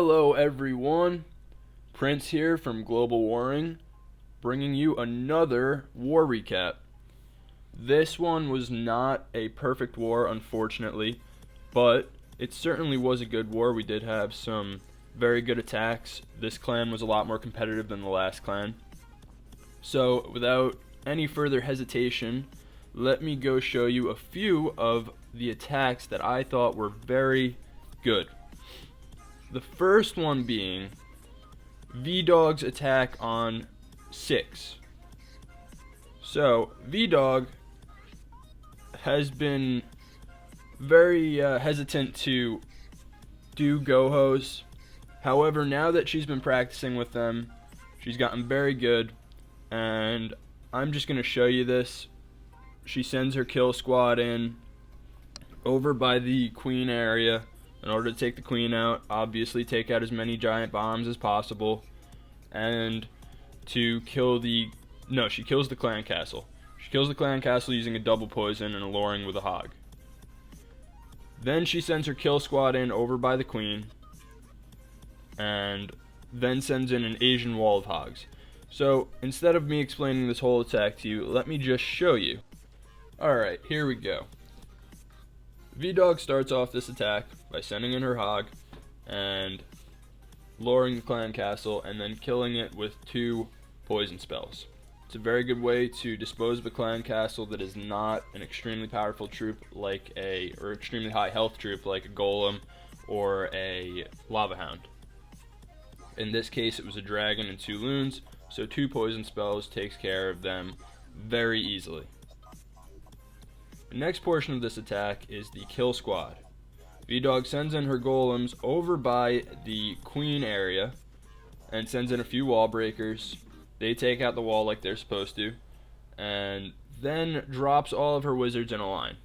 Hello everyone, Prince here from Global Warring, bringing you another war recap. This one was not a perfect war, unfortunately, but it certainly was a good war. We did have some very good attacks. This clan was a lot more competitive than the last clan. So without any further hesitation, let me go show you a few of the attacks that I thought were very good. The first one being VDog's attack on 6. So VDog has been very hesitant to do gohos. However, now that she's been practicing with them, she's gotten very good, and I'm just going to show you this. She sends her kill squad in over by the queen area in order to take the queen out, obviously take out as many giant bombs as possible, and to kill the... No, she kills the clan castle. She kills the clan castle using a double poison and alluring with a hog. Then she sends her kill squad in over by the queen, and then sends in an Asian wall of hogs. So instead of me explaining this whole attack to you, let me just show you. Alright, here we go. VDog starts off this attack by sending in her hog and luring the clan castle and then killing it with 2 poison spells. It's a very good way to dispose of a clan castle that is not an extremely powerful troop like or extremely high health troop like a golem or a lava hound. In this case it was a dragon and 2 loons, so 2 poison spells takes care of them very easily. The next portion of this attack is the kill squad. VDog sends in her golems over by the queen area and sends in a few wall breakers. They take out the wall like they're supposed to, and then drops all of her wizards in a line.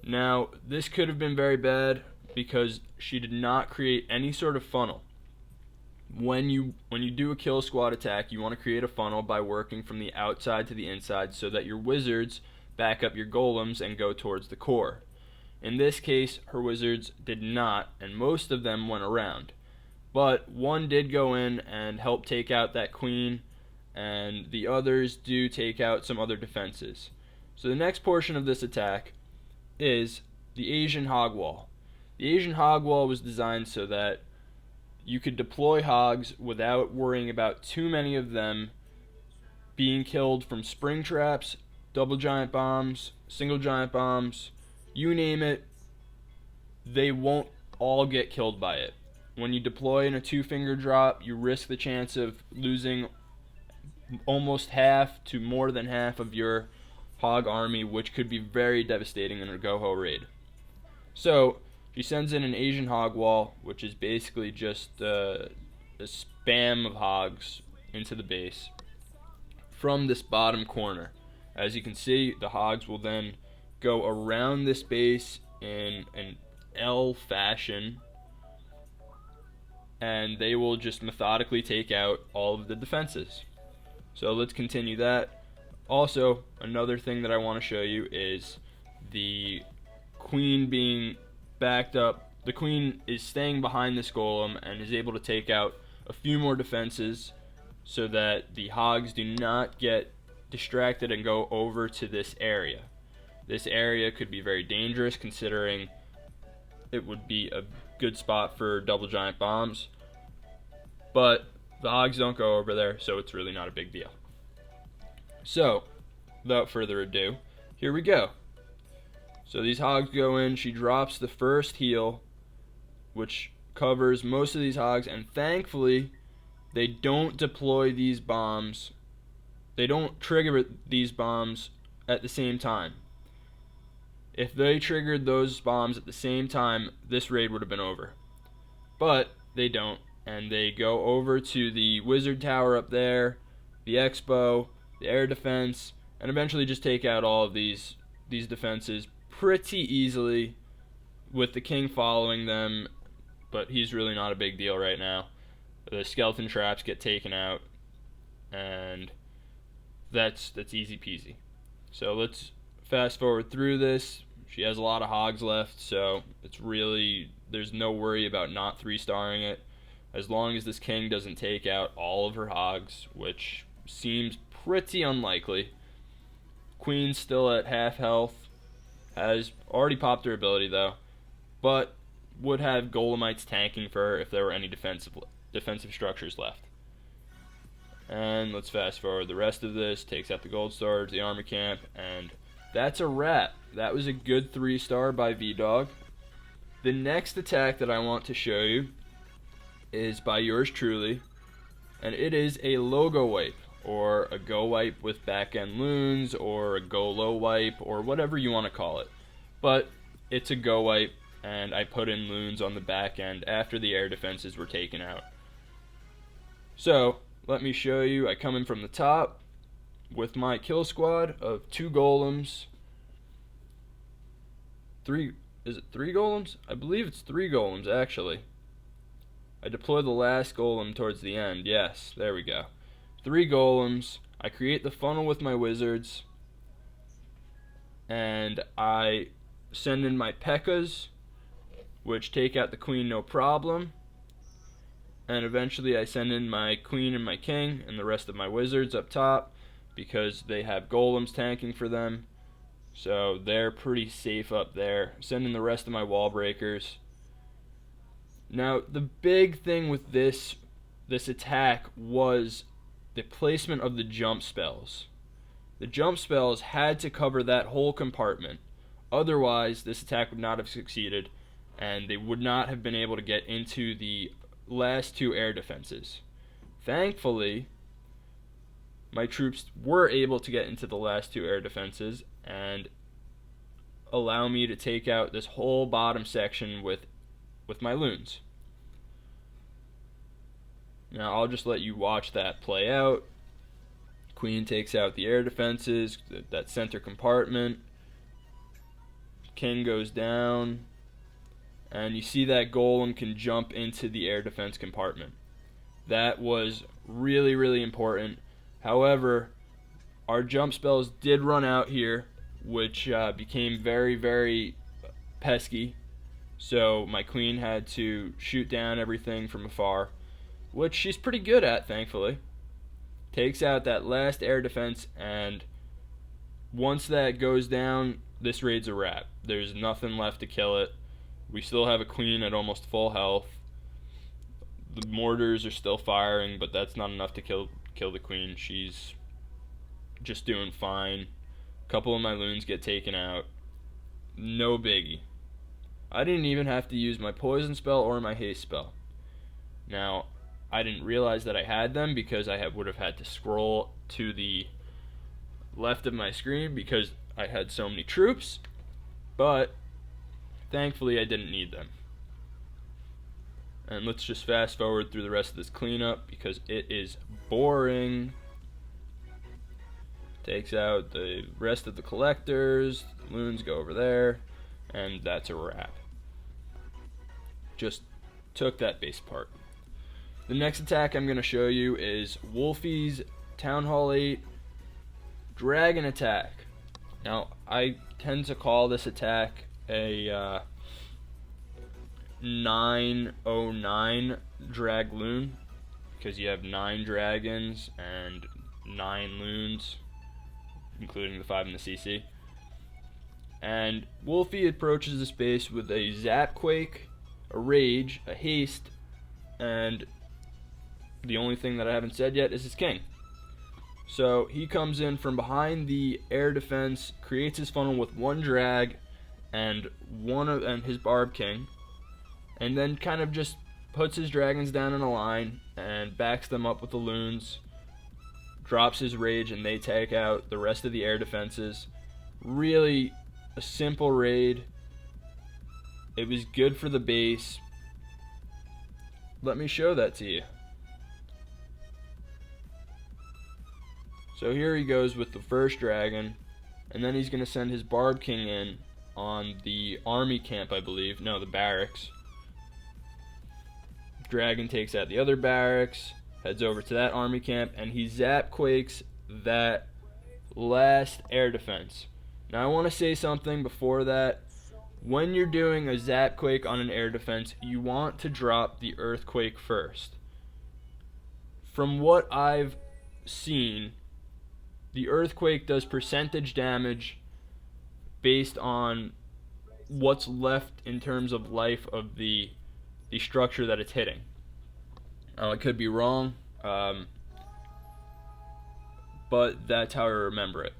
Now, this could have been very bad because she did not create any sort of funnel. When you do a kill squad attack, you want to create a funnel by working from the outside to the inside so that your wizards back up your golems and go towards the core. In this case, her wizards did not, and most of them went around. But one did go in and help take out that queen, and the others do take out some other defenses. So the next portion of this attack is the Asian hog wall. The Asian hog wall was designed so that you could deploy hogs without worrying about too many of them being killed from spring traps, double giant bombs, single giant bombs, you name it, they won't all get killed by it. When you deploy in a 2-finger drop, you risk the chance of losing almost half to more than half of your hog army, which could be very devastating in a goho raid. So she sends in an Asian hog wall, which is basically just a spam of hogs into the base from this bottom corner. As you can see, the hogs will then go around this base in an L fashion, and they will just methodically take out all of the defenses. So let's continue that. Also, another thing that I want to show you is the queen being backed up. The queen is staying behind this golem and is able to take out a few more defenses so that the hogs do not get distracted and go over to this area. This area could be very dangerous considering it would be a good spot for double giant bombs, but the hogs don't go over there, so it's really not a big deal. So without further ado, here we go. So these hogs go in, she drops the first heal, which covers most of these hogs, and thankfully they don't deploy these bombs. They don't trigger these bombs at the same time. If they triggered those bombs at the same time, this raid would have been over. But they don't, and they go over to the wizard tower up there, the expo, the air defense, and eventually just take out all of these defenses pretty easily with the king following them, but he's really not a big deal right now. The skeleton traps get taken out, and that's easy peasy. So let's fast forward through this. She has a lot of hogs left, so it's really, there's no worry about not 3-starring it. as long as this king doesn't take out all of her hogs, which seems pretty unlikely. Queen's still at half health, has already popped her ability though, but would have golemites tanking for her if there were any defensive structures left. And let's fast forward the rest of this. Takes out the gold storage, the army camp, and that's a wrap. That was a good 3-star by VDog. The next attack that I want to show you is ByYours Truly, and it is a logo wipe, or a go wipe with back end loons, or a go low wipe, or whatever you want to call it. But it's a go wipe, and I put in loons on the back end after the air defenses were taken out. So let me show you. I come in from the top with my kill squad of 2 golems. Is it 3 golems? I believe it's 3 golems actually. I deploy the last golem towards the end. Yes, there we go. 3 golems. I create the funnel with my wizards, and I send in my P.E.K.K.A.s, which take out the queen no problem. And eventually I send in my queen and my king and the rest of my wizards up top, because they have golems tanking for them, so they're pretty safe up there. Send in the rest of my wall breakers. Now the big thing with this attack was the placement of the jump spells. The jump spells had to cover that whole compartment, otherwise this attack would not have succeeded, and they would not have been able to get into the last 2 air defenses. Thankfully, my troops were able to get into the last 2 air defenses and allow me to take out this whole bottom section with my loons. Now I'll just let you watch that play out. Queen takes out the air defenses, that center compartment. King goes down, and you see that golem can jump into the air defense compartment. That was really, really important. However, our jump spells did run out here, which became very, very pesky. So my queen had to shoot down everything from afar, which she's pretty good at, thankfully. Takes out that last air defense, and once that goes down, this raid's a wrap. There's nothing left to kill it. We still have a queen at almost full health. The mortars are still firing, but that's not enough to kill the queen. She's just doing fine. A couple of my loons get taken out. No biggie. I didn't even have to use my poison spell or my haste spell. Now, I didn't realize that I had them because I would have had to scroll to the left of my screen because I had so many troops, but thankfully I didn't need them. And let's just fast forward through the rest of this cleanup because it is boring. Takes out the rest of the collectors, the loons go over there, and that's a wrap. Just took that base part. The next attack I'm going to show you is Wolfie's Town Hall 8 Dragon Attack. Now, I tend to call this attack a 909 drag loon because you have 9 dragons and 9 loons, including the 5 in the CC. And Wolfie approaches this base with a Zap Quake, a Rage, a Haste, and the only thing that I haven't said yet is his king. So he comes in from behind the air defense, creates his funnel with 1 drag and his barb king, and then kind of just puts his dragons down in a line and backs them up with the loons, drops his rage, and they take out the rest of the air defenses. Really a simple raid. It was good for the base. Let me show that to you. So here he goes with the first dragon, and then he's going to send his barb king in on the army camp, I believe. No, the barracks. Dragon takes out the other barracks, heads over to that army camp, and he zap quakes that last air defense. Now I want to say something before that. when you're doing a zap quake on an air defense, you want to drop the earthquake first. From what I've seen, the earthquake does percentage damage based on what's left in terms of life of the structure that it's hitting. I could be wrong, but that's how I remember it.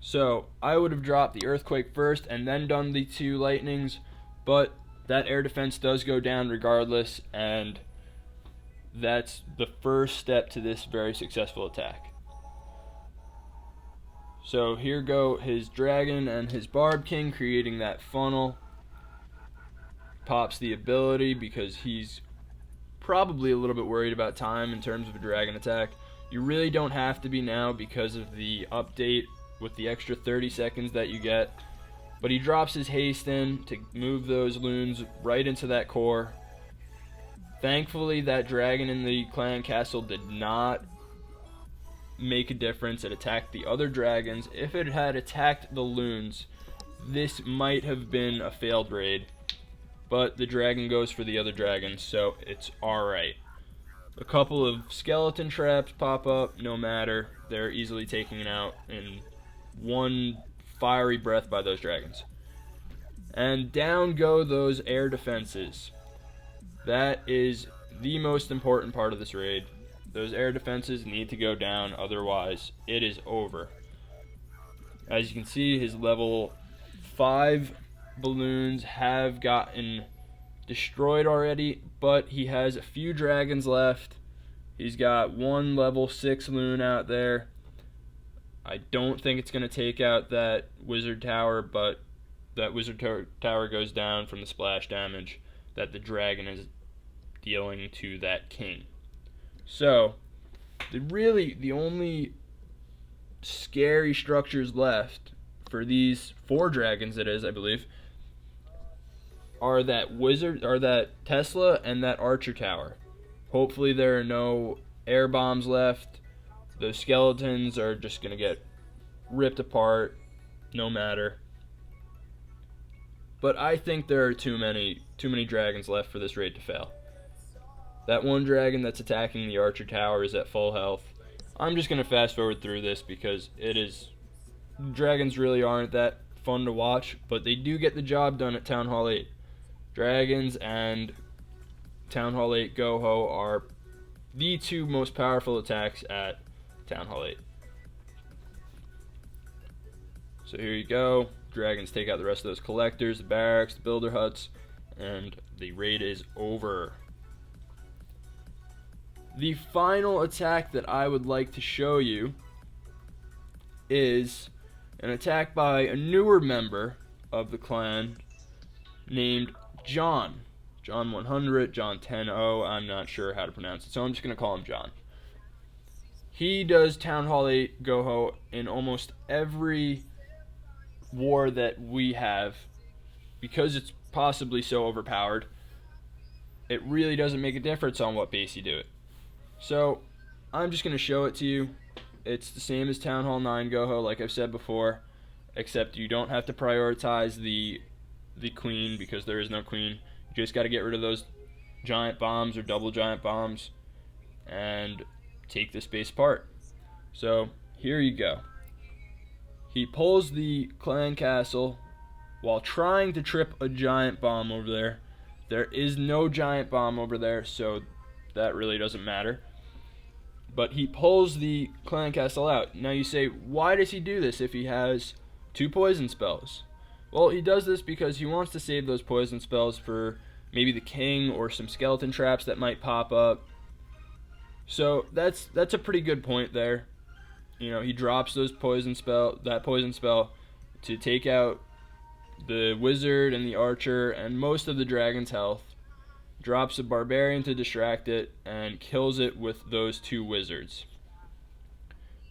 So I would have dropped the earthquake first and then done the 2 lightnings, but that air defense does go down regardless, and that's the first step to this very successful attack. So here go his dragon and his barb king, creating that funnel. Pops the ability because he's probably a little bit worried about time in terms of a dragon attack. You really don't have to be now because of the update with the extra 30 seconds that you get. But he drops his haste in to move those loons right into that core. Thankfully, that dragon in the clan castle did not make a difference. It attacked the other dragons. If it had attacked the loons, this might have been a failed raid. But the dragon goes for the other dragons, so it's alright. A couple of skeleton traps pop up, no matter. They're easily taken out in one fiery breath by those dragons. And down go those air defenses. That is the most important part of this raid. Those air defenses need to go down, otherwise it is over. As you can see, his level 5 balloons have gotten destroyed already, but he has a few dragons left. He's got 1 level 6 loon out there. I don't think it's going to take out that wizard tower, but that wizard tower goes down from the splash damage that the dragon is dealing to that king. So, the only scary structures left for these 4 dragons, it is, I believe, are that Tesla and that archer tower. Hopefully there are no air bombs left. Those skeletons are just going to get ripped apart, no matter. But I think there are too many dragons left for this raid to fail. That one dragon that's attacking the archer tower is at full health. I'm just going to fast forward through this because dragons really aren't that fun to watch, but they do get the job done at Town Hall 8. Dragons and Town Hall 8 Go-Ho are the 2 most powerful attacks at Town Hall 8. So here you go. Dragons take out the rest of those collectors, the barracks, the builder huts, and the raid is over. The final attack that I would like to show you is an attack by a newer member of the clan named John. John 100, John 10-0, I'm not sure how to pronounce it, so I'm just going to call him John. He does Town Hall 8 Go-Ho in almost every war that we have. Because it's possibly so overpowered, it really doesn't make a difference on what base you do it. So, I'm just going to show it to you. It's the same as Town Hall 9 Go-Ho, like I've said before, except you don't have to prioritize the queen because there is no queen. You just got to get rid of those giant bombs or double giant bombs and take this base apart. So, here you go. He pulls the clan castle while trying to trip a giant bomb over there. There is no giant bomb over there, so that really doesn't matter. But he pulls the clan castle out. Now you say, why does he do this if he has 2 poison spells? Well, he does this because he wants to save those poison spells for maybe the king or some skeleton traps that might pop up. So that's a pretty good point there. You know, he drops that poison spell to take out the wizard and the archer and most of the dragon's health. Drops a barbarian to distract it and kills it with those 2 wizards.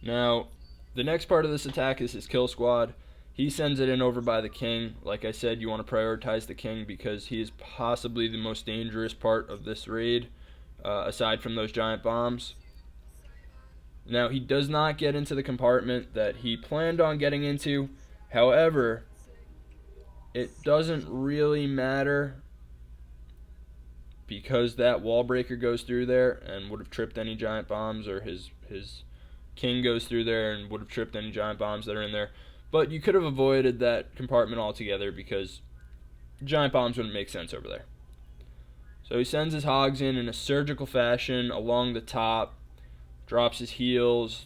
Now, the next part of this attack is his kill squad. He sends it in over by the king. Like I said, you want to prioritize the king because he is possibly the most dangerous part of this raid, aside from those giant bombs. Now, he does not get into the compartment that he planned on getting into. However, it doesn't really matter because that wall breaker goes through there and would have tripped any giant bombs, or his king goes through there and would have tripped any giant bombs that are in there. But you could have avoided that compartment altogether because giant bombs wouldn't make sense over there. So he sends his hogs in a surgical fashion along the top, drops his heels,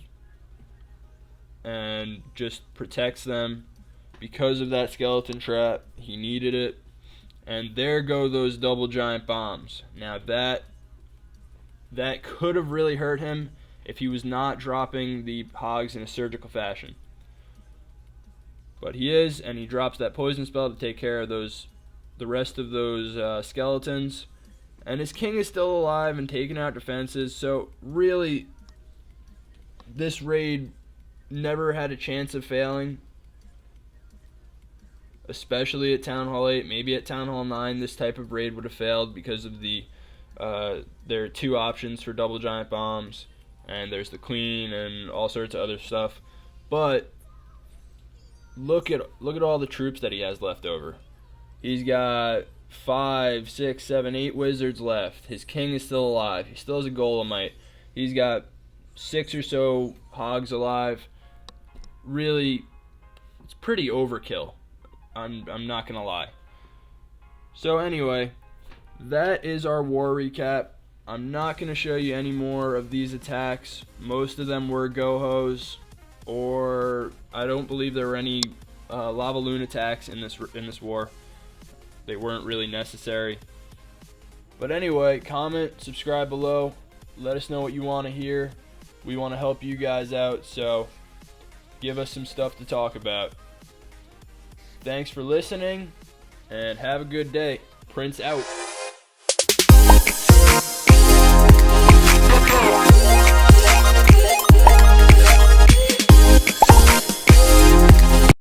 and just protects them. Because of that skeleton trap, he needed it. And there go those double giant bombs. Now that could have really hurt him if he was not dropping the hogs in a surgical fashion. But he is, and he drops that poison spell to take care of the rest of those skeletons. And his king is still alive and taking out defenses. So really, this raid never had a chance of failing. Especially at Town Hall 8, maybe at Town Hall 9, this type of raid would have failed because of there are two options for double giant bombs, and there's the queen and all sorts of other stuff. But look at all the troops that he has left over. He's got 5, 6, 7, 8 wizards left. His king is still alive. He still has a golemite. He's got 6 or so hogs alive. Really, it's pretty overkill. I'm not gonna lie. So anyway, that is our war recap. I'm not gonna show you any more of these attacks. Most of them were go-hos, or I don't believe there were any lava loon attacks in this war. They weren't really necessary. But anyway, comment, subscribe below. Let us know what you want to hear. We want to help you guys out, so give us some stuff to talk about. Thanks for listening, and have a good day. Prince out.